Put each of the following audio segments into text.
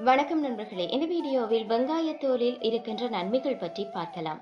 வணக்கம் நண்பர்களே. இந்த வீடியோவில் வெங்காயத்தோலில் இருக்கின்ற நன்மைகள் பற்றி பார்க்கலாம்.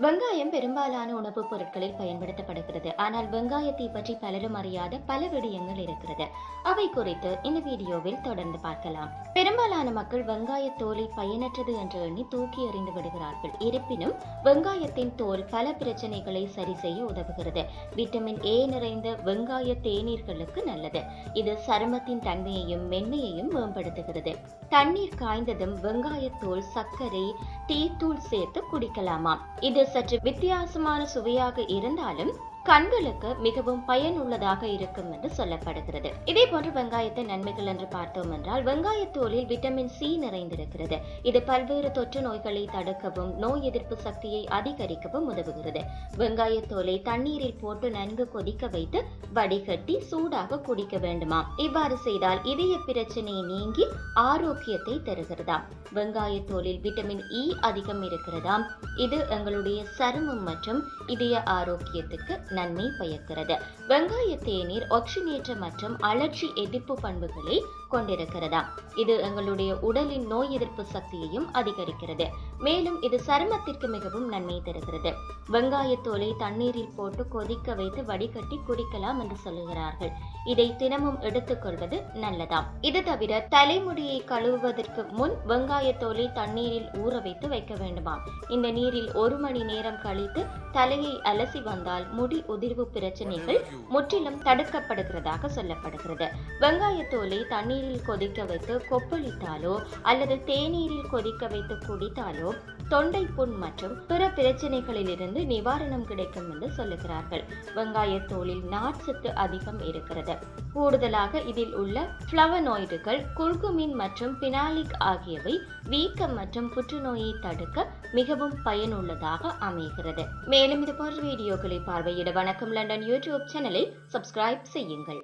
வெங்காயம் பெரும்பாலான உணவுப் பொருட்களில் பயன்படுத்தப்படுகிறது. ஆனால் வெங்காயத்தை பற்றி பலரும் அறியாத பல விடயங்கள் இருக்கிறது. அவை குறித்து இந்த வீடியோவில் தொடர்ந்து பார்க்கலாம். பெரும்பாலான மக்கள் வெங்காயத்தோலை பயனற்றது என்று எண்ணி தூக்கி எறிந்து விடுகிறார்கள். இருப்பினும் வெங்காயத்தின் தோல் பல பிரச்சனைகளை சரி செய்ய உதவுகிறது. விட்டமின் ஏ நிறைந்த வெங்காய தேநீர்களுக்கு நல்லது. இது சருமத்தின் தன்மையையும் மென்மையையும் மேம்படுத்துகிறது. தண்ணீர் காய்ந்ததும் வெங்காயத்தோல், சர்க்கரை, டீ தூள் சேர்த்து குடிக்கலாமாம். இது சற்று வித்தியாசமான சுவையாக இருந்தாலும் கண்களுக்கு மிகவும் பயனுள்ளதாக இருக்கும் என்று சொல்லப்படுகிறது. இதே போன்று வெங்காயத்தின் நன்மைகள் என்று பார்த்தோம் என்றால், வெங்காயத்தோலில் விட்டமின் சி நிறைந்திருக்கிறது. இது பல்வேறு தொற்று நோய்களை தடுக்கவும் நோய் எதிர்ப்பு சக்தியை அதிகரிக்கவும் உதவுகிறது. வெங்காயத்தோலை தண்ணீரில் போட்டு நன்கு கொதிக்க வைத்து வடிகட்டி சூடாக குடிக்க வேண்டுமாம். இவ்வாறு செய்தால் இதய பிரச்சனை நீங்கி ஆரோக்கியத்தை தருகிறதாம். வெங்காயத்தோலில் விட்டமின் இ அதிகம் இருக்கிறதாம். இது எங்களுடைய சருமம் மற்றும் இதய ஆரோக்கியத்துக்கு நன்மை பயக்கிறது. வெங்காய தேநீர் ஆக்சிஜனேற்ற மற்றும் அழற்சி எதிர்ப்பு பண்புகளை கொண்டிருக்கிறதா. இது எங்களுடைய உடலின் நோய் எதிர்ப்பு சக்தியையும் அதிகரிக்கிறது. மேலும் இது சருமத்திற்கு மிகவும் நன்மை தருகிறது. வெங்காயத்தோலை தண்ணீரில் போட்டு கொதிக்க வைத்து வடிகட்டி குடிக்கலாம் என்று சொல்லுகிறார்கள். இதை தினமும் எடுத்துக்கொள்வது நல்லதாம். இது தவிர தலைமுடியை கழுவுவதற்கு முன் வெங்காயத்தோலை தண்ணீரில் ஊற வைத்து வைக்க வேண்டுமாம். இந்த நீரில் 1 மணி நேரம் கழித்து தலையை அலசி வந்தால் முடி உதிர்வு பிரச்சனைகள் முற்றிலும் தடுக்கப்படுகிறதாக சொல்லப்படுகிறது. வெங்காயத்தோலை தண்ணீரில் கொதிக்க வைத்து கொப்பளித்தாலோ அல்லது தேநீரில் கொதிக்க வைத்து குடித்தாலோ தொண்டை புண் மற்றும் பிற பிரச்சனைகளில் இருந்து நிவாரணம் கிடைக்கும் என்று சொல்லுகிறார்கள். வெங்காயத்தோலில் நார்ச்சத்து அதிகம் இருக்கிறது. கூடுதலாக இதில் உள்ள பிளவனோய்டுகள், குர்குமின் மற்றும் பினாலிக் ஆகியவை வீக்கம் மற்றும் புற்றுநோயை தடுக்க மிகவும் பயனுள்ளதாக அமைகிறது. மேலும் இது போன்ற வீடியோக்களை பார்வையிட வணக்கம் லண்டன் யூடியூப் சேனலை சப்ஸ்கிரைப் செய்யுங்கள்.